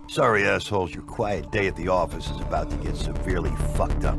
Sorry, assholes, your quiet day at the office is about to get severely fucked up.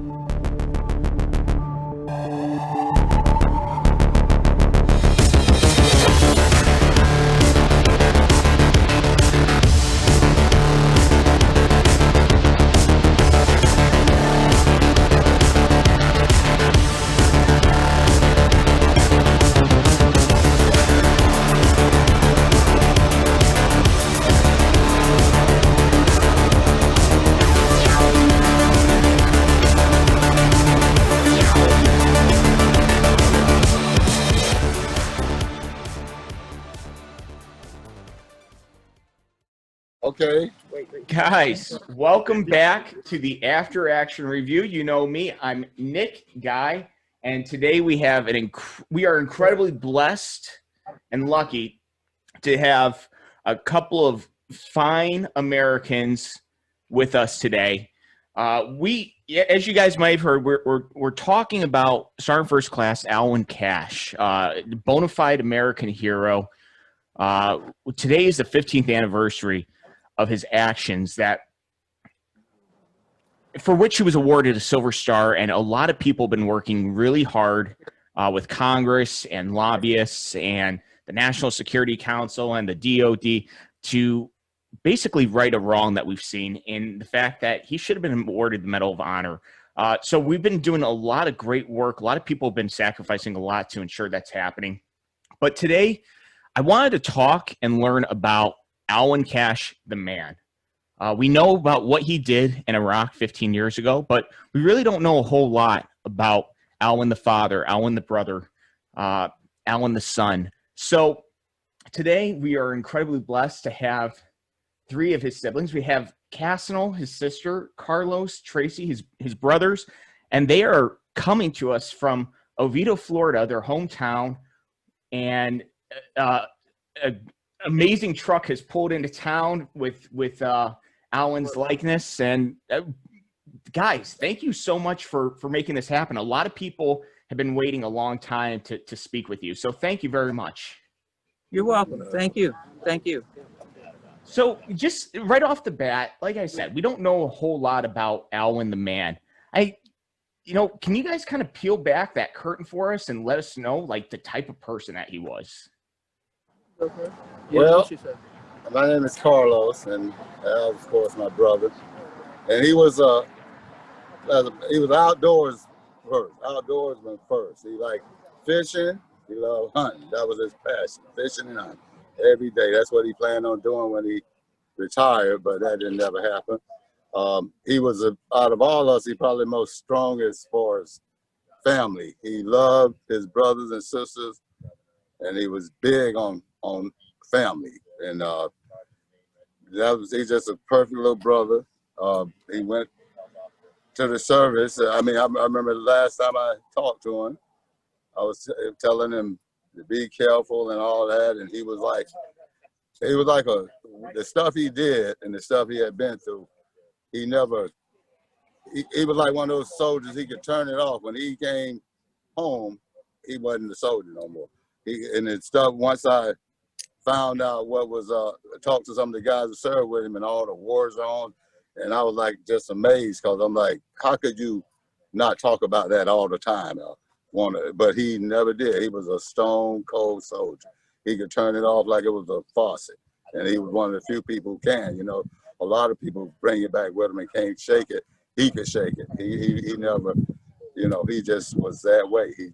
Okay. Guys, welcome back to the After Action Review. You know me, I'm Nick Guy, and today we have we are incredibly blessed and lucky to have a couple of fine Americans with us today. As you guys might have heard, we're talking about Sergeant First Class Alwyn Cashe, bona fide American hero. Today is the 15th anniversary of his actions for which he was awarded a Silver Star, and a lot of people have been working really hard with Congress and lobbyists and the National Security Council and the DOD to basically right a wrong that we've seen in the fact that he should have been awarded the Medal of Honor. So we've been doing a lot of great work. A lot of people have been sacrificing a lot to ensure that's happening. But today, I wanted to talk and learn about Alwyn Cashe, the man. We know about what he did in Iraq 15 years ago, but we really don't know a whole lot about Alwyn the father, Alwyn the brother, Alwyn the son. So today we are incredibly blessed to have three of his siblings. We have Kasinal, his sister, Carlos, Tracy, his brothers, and they are coming to us from Oviedo, Florida, their hometown, and amazing truck has pulled into town with Alwyn's likeness. And guys, thank you so much for making this happen. A lot of people have been waiting a long time to speak with you. So thank you very much. You're welcome. Thank you. Thank you. So just right off the bat, like I said, we don't know a whole lot about Alwyn the man. Can you guys kind of peel back that curtain for us and let us know like the type of person that he was? Okay. Well, my name is Carlos, and Al, of course, my brother. And he was outdoors first, outdoorsman first. He liked fishing. He loved hunting. That was his passion, fishing and hunting every day. That's what he planned on doing when he retired, but that didn't ever happen. He was out of all us, he probably most strongest for his family. He loved his brothers and sisters, and he was big on family. And he's just a perfect little brother. He went to the service. I remember the last time I talked to him, I was telling him to be careful and all that, and he was like the stuff he did and the stuff he had been through. He was like one of those soldiers. He could turn it off. When he came home, he wasn't a soldier no more. Once I found out what was, talked to some of the guys who served with him and all the war zone, and I was like just amazed, because I'm like, how could you not talk about that all the time? But he never did. He was a stone cold soldier. He could turn it off like it was a faucet, and he was one of the few people who can. A lot of people bring it back with him and can't shake it. He could shake it. He never, he just was that way. He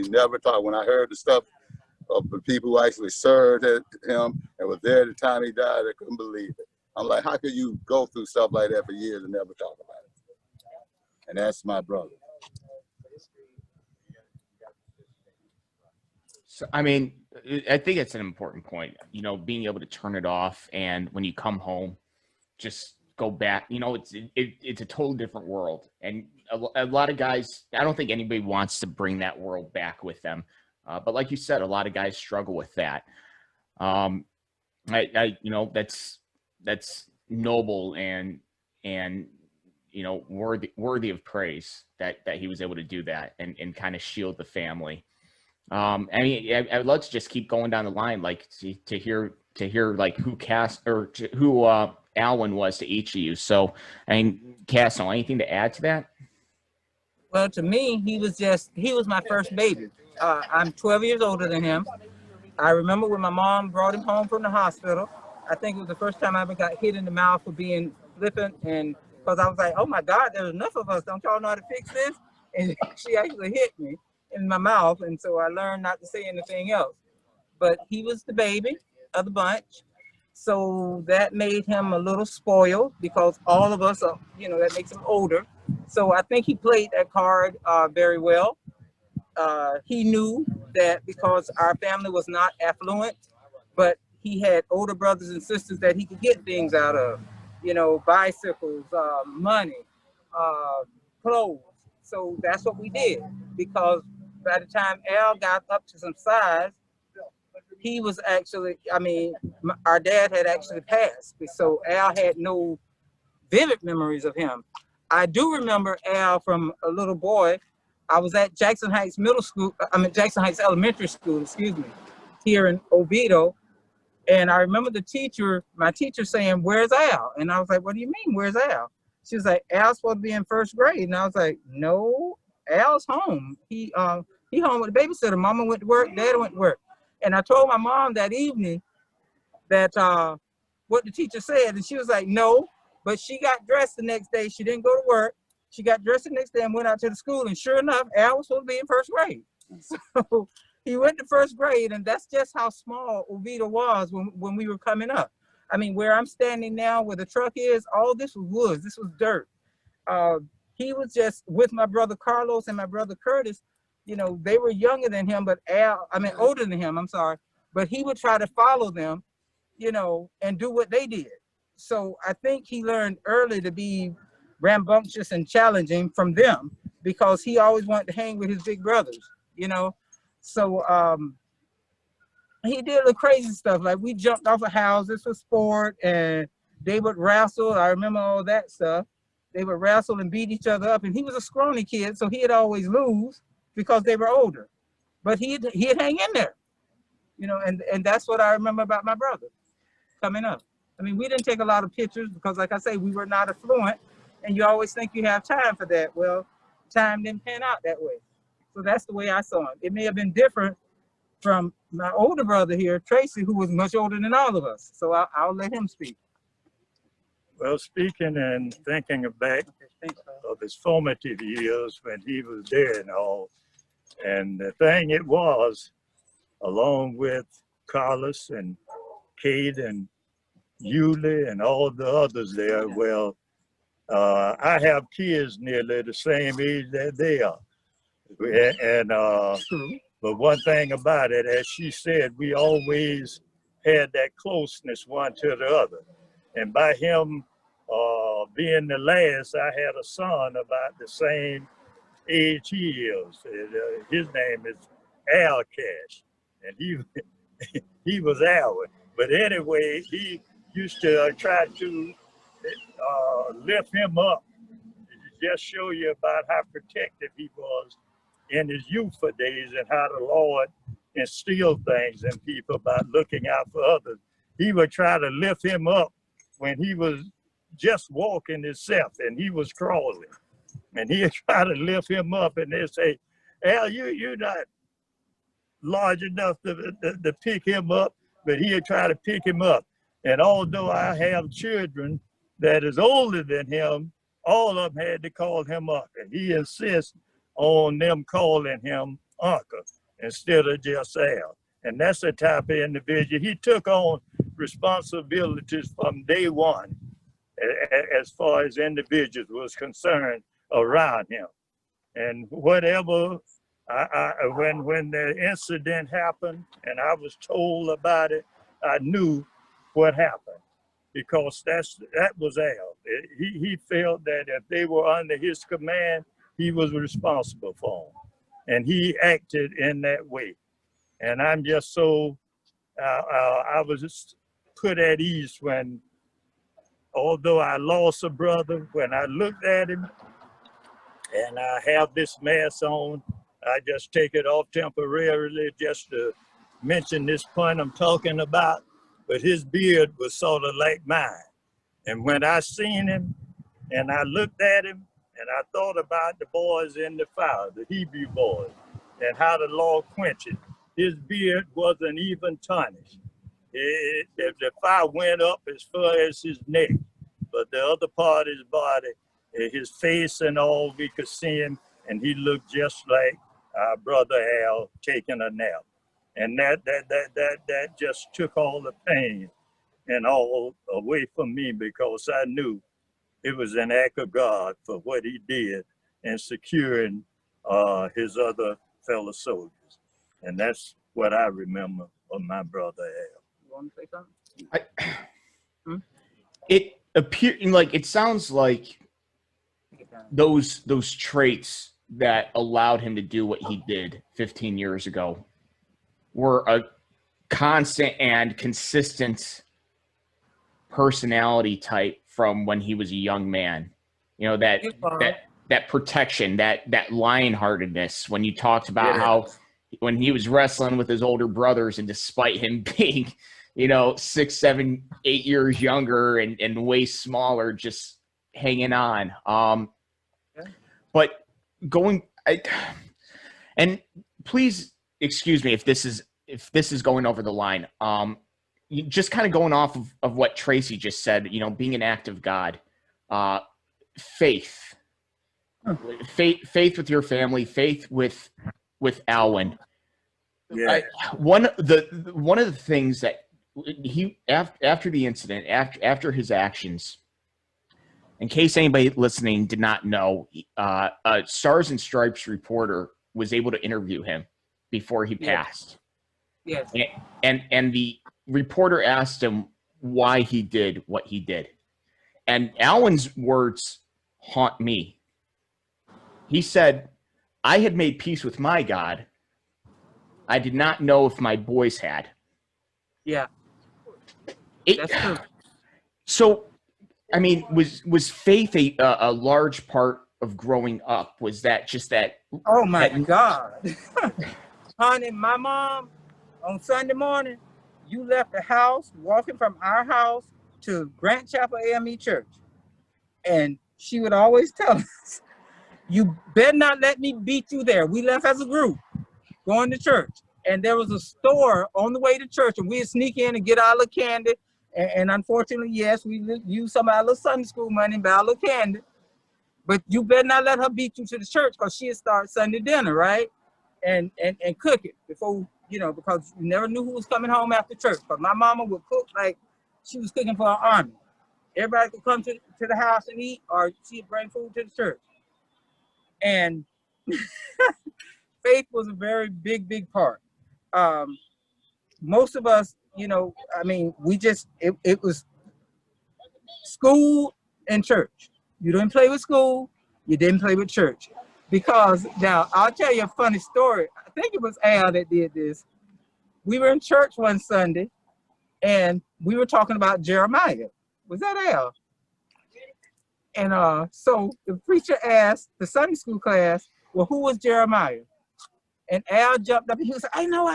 never talked. When I heard the stuff of the people who actually served him and was there at the time he died, I couldn't believe it. I'm like, how could you go through stuff like that for years and never talk about it? And that's my brother. So, I think it's an important point, being able to turn it off, and when you come home, just go back. It's a totally different world, and a lot of guys, I don't think anybody wants to bring that world back with them. But like you said, a lot of guys struggle with that. That's noble and worthy of praise that he was able to do that and kind of shield the family. Let's just keep going down the line, like to hear like who Alwyn was to each of you. So, Kasinal, anything to add to that? Well, to me, he was my first baby. I'm 12 years older than him. I remember when my mom brought him home from the hospital. I think it was the first time I ever got hit in the mouth for being flippant, and because I was like, oh my God, there's enough of us. Don't y'all know how to fix this? And she actually hit me in my mouth, and so I learned not to say anything else. But he was the baby of the bunch. So that made him a little spoiled because all of us are, that makes him older. So I think he played that card very well. He knew that because our family was not affluent, but he had older brothers and sisters that he could get things out of, bicycles, money, clothes. So that's what we did, because by the time Al got up to some size, he was actually, our dad had actually passed. So Al had no vivid memories of him. I do remember Al from a little boy. I was at Jackson Heights Jackson Heights Elementary School, here in Oviedo. And I remember my teacher saying, "Where's Al?" And I was like, "What do you mean, where's Al?" She was like, "Al's supposed to be in first grade." And I was like, "No, Al's home. He home with the babysitter. Mama went to work, Dad went to work." And I told my mom that evening that what the teacher said, and she was like, "No." But she got dressed the next day. She didn't go to work. She got dressed the next day and went out to the school. And sure enough, Al was supposed to be in first grade. So he went to first grade, and that's just how small Oviedo was when we were coming up. Where I'm standing now, where the truck is, all this was woods. This was dirt. He was just with my brother Carlos and my brother Curtis. They were younger than him, but older than him, I'm sorry. But he would try to follow them, and do what they did. So I think he learned early to be rambunctious and challenging from them, because he always wanted to hang with his big brothers, So he did the crazy stuff. Like, we jumped off of houses for sport, and they would wrestle. I remember all that stuff. They would wrestle and beat each other up. And he was a scrawny kid, so he'd always lose because they were older. But he'd hang in there, and that's what I remember about my brother coming up. We didn't take a lot of pictures because, like I say, we were not affluent, and you always think you have time for that. Well, time didn't pan out that way. So that's the way I saw him. It may have been different from my older brother here, Tracy, who was much older than all of us. So I'll let him speak. Well, speaking and thinking back of his formative years when he was there and all, and the thing it was, along with Carlos and Kate and Yuli and all the others there, well, I have kids nearly the same age that they are. And but one thing about it, as she said, we always had that closeness one to the other. And by him being the last, I had a son about the same age he is. His name is Al Cashe, and he was Alwyn. But anyway, he used to try to lift him up, just show you about how protective he was in his youthful days and how the Lord instilled things in people about looking out for others. He would try to lift him up when he was just walking himself and he was crawling. And he'd try to lift him up, and they'd say, "Al, you're not large enough to pick him up," but he'd try to pick him up. And although I have children that is older than him, all of them had to call him uncle. He insists on them calling him uncle instead of just Al. And that's the type of individual. He took on responsibilities from day one as far as individuals was concerned around him. And whatever, when the incident happened and I was told about it, I knew what happened, because that was Al. He felt that if they were under his command, he was responsible for them, and he acted in that way. And I'm just so, I was just put at ease when, although I lost a brother, when I looked at him, and I have this mask on, I just take it off temporarily just to mention this point I'm talking about. But his beard was sort of like mine. And when I seen him and I looked at him and I thought about the boys in the fire, the Hebrew boys, and how the Lord quenched it, his beard wasn't even tarnished. The fire went up as far as his neck, but the other part of his body, his face and all, we could see him, and he looked just like our brother Al taking a nap. And that just took all the pain and all away from me, because I knew it was an act of God for what he did in securing his other fellow soldiers. And that's what I remember of my brother Al. You want to say something? It appears like, it sounds like those traits that allowed him to do what he did 15 years ago were a constant and consistent personality type from when he was a young man. You know, that protection, that lionheartedness, when you talked about how when he was wrestling with his older brothers, and despite him being, you know, 6, 7, 8 years younger and way smaller, just hanging on. But and please excuse me if this is going over the line. Just kind of going off of what Tracy just said, you know, being an act of God, faith with your family, faith with Alwyn. Yeah. One of the things that he, after the incident, after his actions, in case anybody listening did not know, a Stars and Stripes reporter was able to interview him before he passed. Yes. And the reporter asked him why he did what he did. And Alwyn's words haunt me. He said, "I had made peace with my God. I did not know if my boys had." Yeah. That's true. So, I mean, was faith a large part of growing up? Was that just that? Oh my God. Honey, my mom, on Sunday morning, you left the house, walking from our house to Grant Chapel AME Church. And she would always tell us, "You better not let me beat you there." We left as a group, going to church. And there was a store on the way to church, and we'd sneak in and get our little candy. And unfortunately, yes, we used some of our little Sunday school money and buy a little candy. But you better not let her beat you to the church, because she'd start Sunday dinner, right? And cook it before, you know, because you never knew who was coming home after church. But my mama would cook like she was cooking for our army. Everybody could come to the house and eat, or she'd bring food to the church. And faith was a very big part. Most of us, you know, I mean, it was school and church. You didn't play with school, you didn't play with church. Because now, I'll tell you a funny story. I think it was Al that did this. We were in church one Sunday, and we were talking about Jeremiah. Was that Al? And so the preacher asked the Sunday school class, "Well, who was Jeremiah?" And Al jumped up and he was like, I know.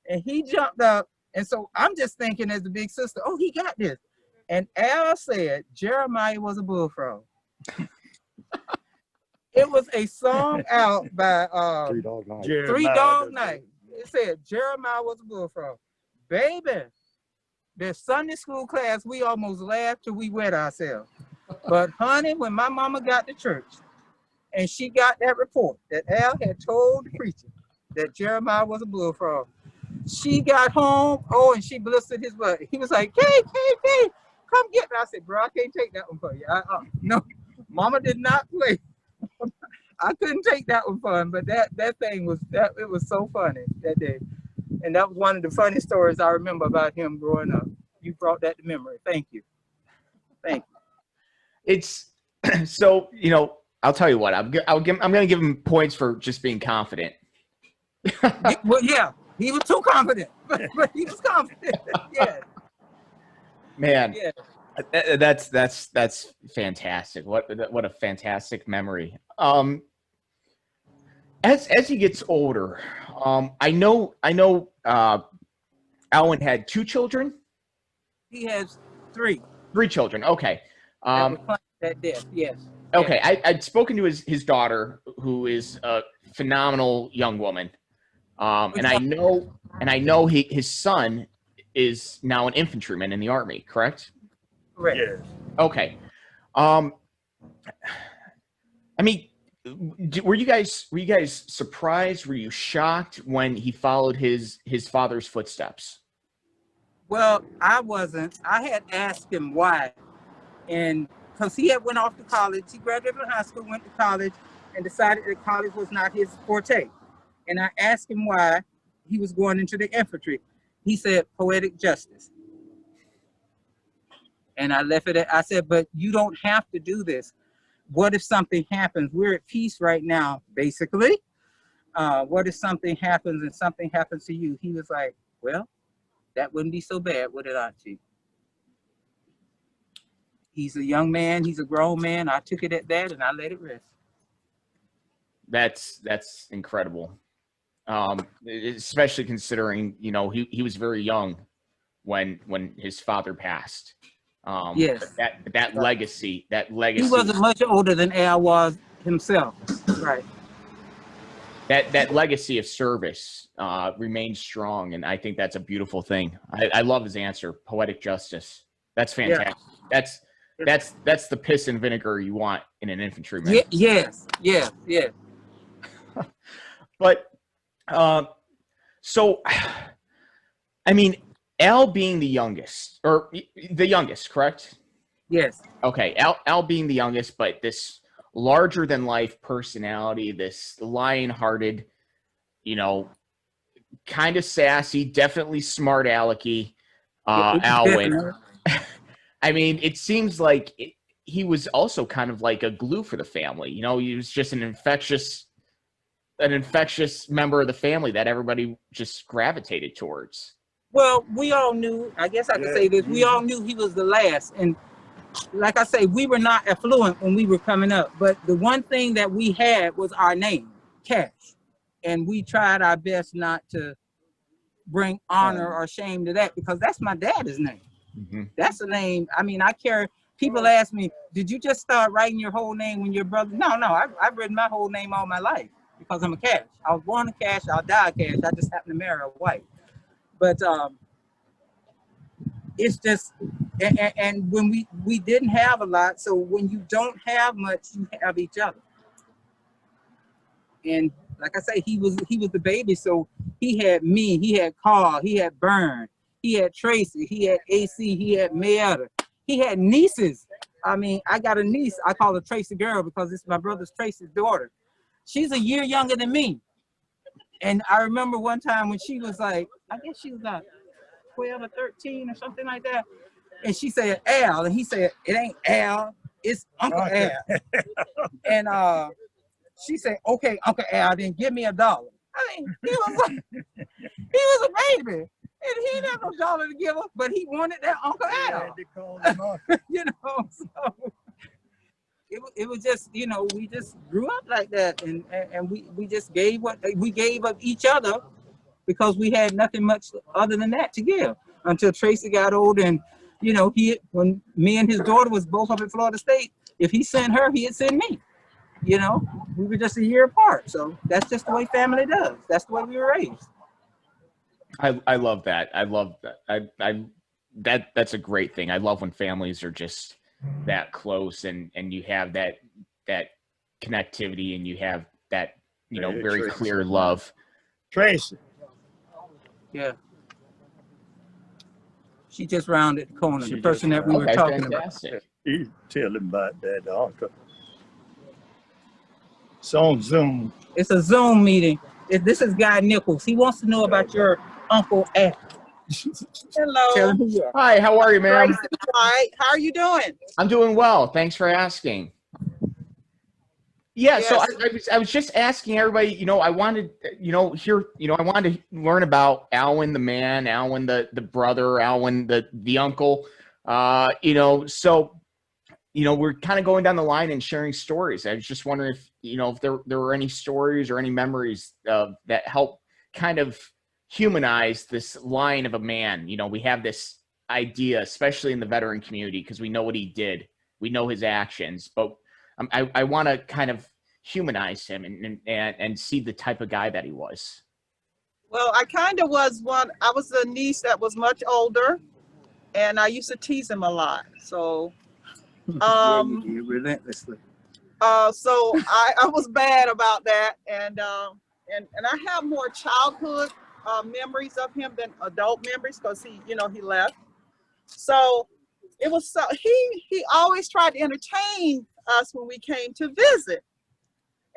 And he jumped up. And so I'm just thinking, as the big sister, oh, he got this. And Al said, Jeremiah was a bullfrog. It was a song out by Three Dog Night. Three Dog Night. It said Jeremiah was a bullfrog. Baby, the Sunday school class, we almost laughed till we wet ourselves. But honey, when my mama got to church and she got that report that Al had told the preacher that Jeremiah was a bullfrog, she got home, and she blistered his butt. He was like, Kay, come get me. I said, bro, I can't take that one for you. No, mama did not play. I couldn't take that one for him, but that thing was, it was so funny that day. And that was one of the funny stories I remember about him growing up. You brought that to memory. Thank you. It's so, you know, I'll tell you what, I'm going to give him points for just being confident. Well, yeah, he was too confident, but he was confident. Yeah. Man, Yeah. That's fantastic. What a fantastic memory. As he gets older, I know Alwyn had 2 children. He has 3. 3 children. Okay. That was claimed at death. Yes. Okay. I'd spoken to his daughter, who is a phenomenal young woman. And I know his son is now an infantryman in the Army, correct? Correct. Yes. Okay. I mean, were you guys surprised? Were you shocked when he followed his father's footsteps? Well, I wasn't. I had asked him why, and because he had went off to college, he graduated from high school, went to college, and decided that college was not his forte. And I asked him why he was going into the infantry. He said, poetic justice. And I left it at, I said, but you don't have to do this. What if something happens? We're at peace right now, basically. What if something happens and something happens to you? He was like, well, that wouldn't be so bad, would it, Auntie? He's a young man. He's a grown man. I took it at that and I let it rest. That's incredible. Especially considering, you know, he was very young when his father passed. Yes. That legacy. He wasn't much older than Al was himself. Right. That legacy of service remains strong, and I think that's a beautiful thing. I love his answer, poetic justice. That's fantastic. Yeah. That's the piss and vinegar you want in an infantryman. Yes. But so, I mean, Al being the youngest, correct? Yes. Okay, Al being the youngest, but this larger than life personality, this lion-hearted, you know, kind of sassy, definitely smart alecky, Alwyn. I mean, it seems like he was also kind of like a glue for the family. You know, he was just an infectious member of the family that everybody just gravitated towards. Well, we all knew, I guess I could say this, we all knew he was the last. And like I say, we were not affluent when we were coming up, but the one thing that we had was our name, Cashe. And we tried our best not to bring honor or shame to that, because that's my dad's name. Mm-hmm. That's a name. I mean, people ask me, did you just start writing your whole name when your brother? No, I've written my whole name all my life because I'm a Cashe. I was born a Cashe, I'll die a Cashe. I just happened to marry a white. But it's just, and when we didn't have a lot, so when you don't have much, you have each other. And like I say, he was the baby, so he had me, he had Carl, he had Byrne, he had Tracy, he had AC, he had Mayetta, he had nieces. I mean, I got a niece, I call her Tracy Girl because it's my brother's Tracy's daughter. She's a year younger than me. And I remember one time when she was like, I guess she was like 12 or 13 or something like that. And she said, Al, and he said, it ain't Al, it's Uncle Al. And she said, okay, Uncle Al, then give me $1. I mean, he was a baby. And he didn't have no dollar to give us, but he wanted that Uncle Al. You know, so it was just, you know, we just grew up like that, and we just gave what we gave of each other because we had nothing much other than that to give until Tracy got old. And you know, when me and his daughter was both up at Florida State, if he sent her, he'd send me. You know, we were just a year apart, so that's just the way family does. That's the way we were raised. I love that. I love that. That's a great thing. I love when families are just that close and you have that connectivity and you have that, you know, very Tracy. clear love. Tracy. Yeah. She just rounded the corner, the person that we were talking fantastic. About. You tell him about that, Uncle. It's on Zoom. It's a Zoom meeting. This is Guy Nichols. He wants to know about your Uncle Al. Hello. Tell him who you are. Hi, how are you, ma'am? Tracy White. How are you doing? I'm doing well. Thanks for asking. Yeah, Yes. so I was just asking everybody, you know, I wanted, you know, I wanted to learn about Alwyn the man, Alwyn the brother, Alwyn the uncle, you know, so, you know, we're kind of going down the line and sharing stories. I was just wondering if, you know, if there were any stories or any memories that help kind of humanize this line of a man. You know, we have this idea, especially in the veteran community, because we know what he did, we know his actions, but I want to kind of humanize him and see the type of guy that he was. Well, I kind of was one. I was a niece that was much older, and I used to tease him a lot. So, You relentlessly. so I was bad about that, and I have more childhood memories of him than adult memories because he left. So it was so he always tried to entertain us when we came to visit,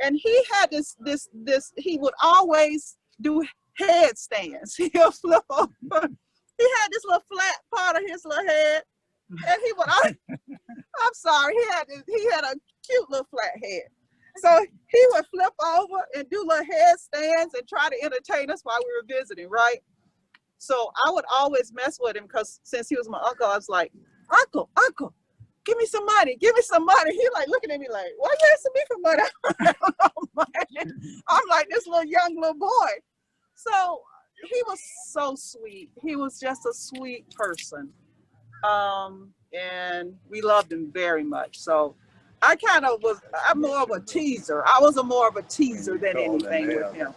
and he had this he would always do headstands. He'll flip over. He had this little flat part of his little head, and he would. I'm sorry. He had a cute little flat head, so he would flip over and do little headstands and try to entertain us while we were visiting, right? So I would always mess with him because since he was my uncle, I was like, Uncle, give me some money, give me some money. He like looking at me like, why you asking me for money? I don't know, money. I'm like this young little boy. So he was so sweet. He was just a sweet person. And we loved him very much. So I'm more of a teaser. I was more of a teaser than anything with him.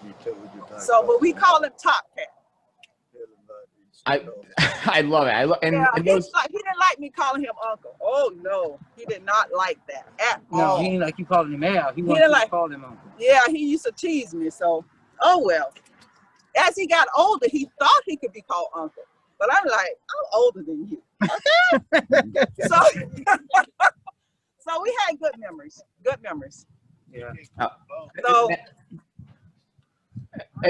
So, but we call him Top Cat. I love it. He didn't like me calling him uncle. Oh no, he did not like that at all. No, he didn't like you calling him Al. He didn't like call him uncle. Yeah, he used to tease me. So, oh well. As he got older, he thought he could be called uncle, but I'm like, I'm older than you. Okay. So we had good memories. Good memories. Yeah. So.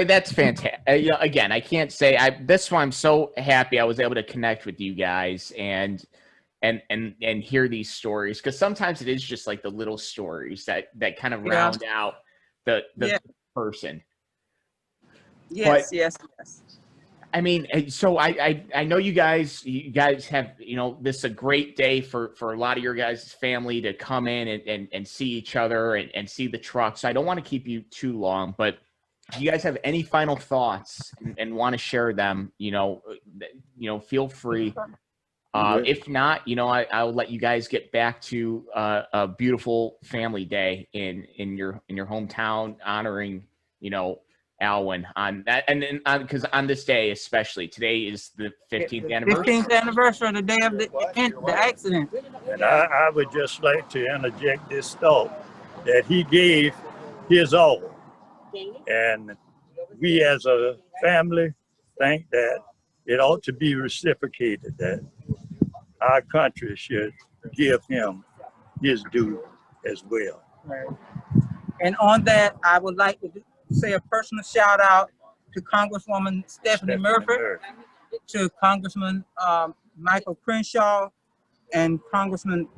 That's fantastic. Again, I can't say this one. I'm so happy I was able to connect with you guys and hear these stories, because sometimes it is just like the little stories that kind of round out the person. Yes, but, yes. I mean, so I know you guys have, this is a great day for a lot of your guys' family to come in and see each other and see the truck. So I don't want to keep you too long, but if you guys have any final thoughts and want to share them, feel free. If not, I'll let you guys get back to a beautiful family day in your hometown, honoring, Alwyn on that. And then because on this day, especially today is the 15th anniversary. 15th anniversary of the day of the accident. And I would just like to interject this thought that he gave his all. And we as a family think that it ought to be reciprocated, that our country should give him his due as well. Right. And on that, I would like to say a personal shout out to Congresswoman Stephanie Murphy, to Congressman Michael Crenshaw, and Congressman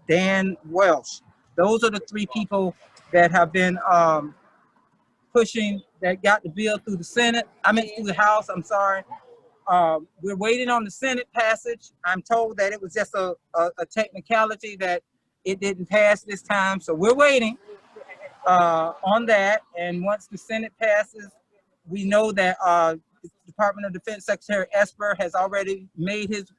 Dan Welsh. Those are the three people that have been pushing, that got the bill through the Senate. Through the House, I'm sorry. We're waiting on the Senate passage. I'm told that it was just a technicality that it didn't pass this time. So we're waiting on that. And once the Senate passes, we know that Department of Defense Secretary Esper has already made his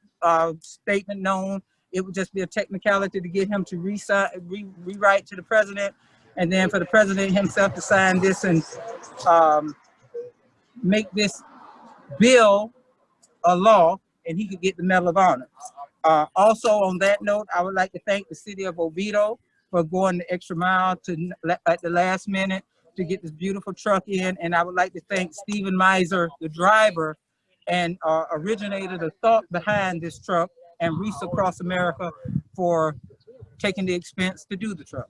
statement known. It would just be a technicality to get him to rewrite to the president, and then for the president himself to sign this and make this bill a law, and he could get the Medal of Honor. Also, on that note, I would like to thank the city of Oviedo for going the extra mile at the last minute to get this beautiful truck in. And I would like to thank Stephen Miser, the driver and originator, the thought behind this truck, and Reese Across America for taking the expense to do the truck.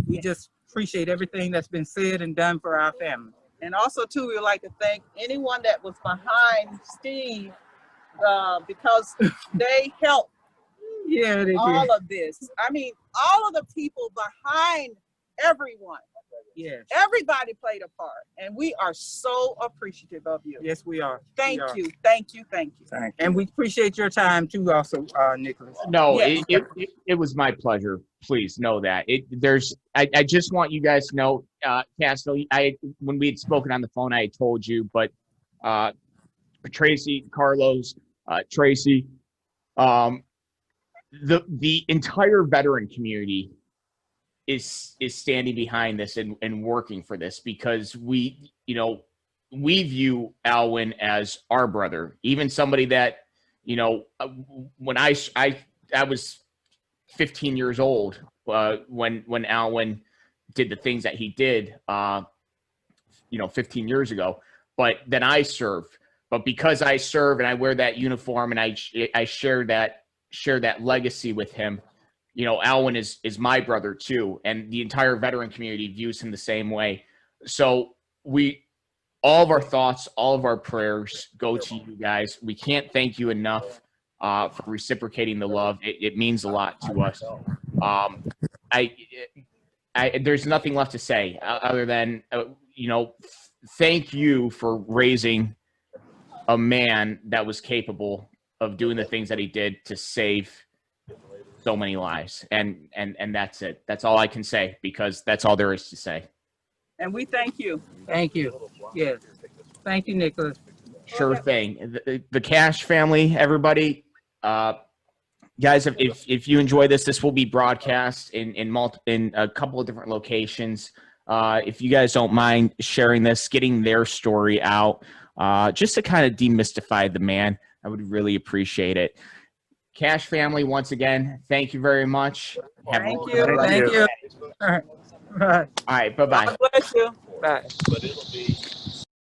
We just appreciate everything that's been said and done for our family. And also, too, we would like to thank anyone that was behind Steve because they helped all of this. All of the people behind everyone. Yes. Everybody played a part, and we are so appreciative of you. Yes, we are. Thank you. Thank you. And we appreciate your time too, also, Nicholas. No, yes. it was my pleasure. Please know that. I just want you guys to know, Castle, when we had spoken on the phone, I had told you, but Tracy, Carlos, Tracy, The entire veteran community is standing behind this and working for this, because we view Alwyn as our brother, even somebody that, when I was 15 years old when Alwyn did the things that he did 15 years ago. But then I served. But because I serve and I wear that uniform and I share that legacy with him, Alwyn is my brother too, and the entire veteran community views him the same way. So all of our thoughts, all of our prayers go to you guys. We can't thank you enough for reciprocating the love. It means a lot to us. There's nothing left to say other than thank you for raising a man that was capable of doing the things that he did to save so many lives. And that's it. That's all I can say, because that's all there is to say. And we thank you. Thank you. Yes. Thank you, Nicholas. Sure thing. The Cashe family, everybody, guys, if you enjoy this will be broadcast in a couple of different locations. If you guys don't mind sharing this, getting their story out, just to kind of demystify the man, I would really appreciate it. Cashe family, once again, thank you very much. Thank you. Thank you. All right. All right, bye-bye. God bless you. Bye.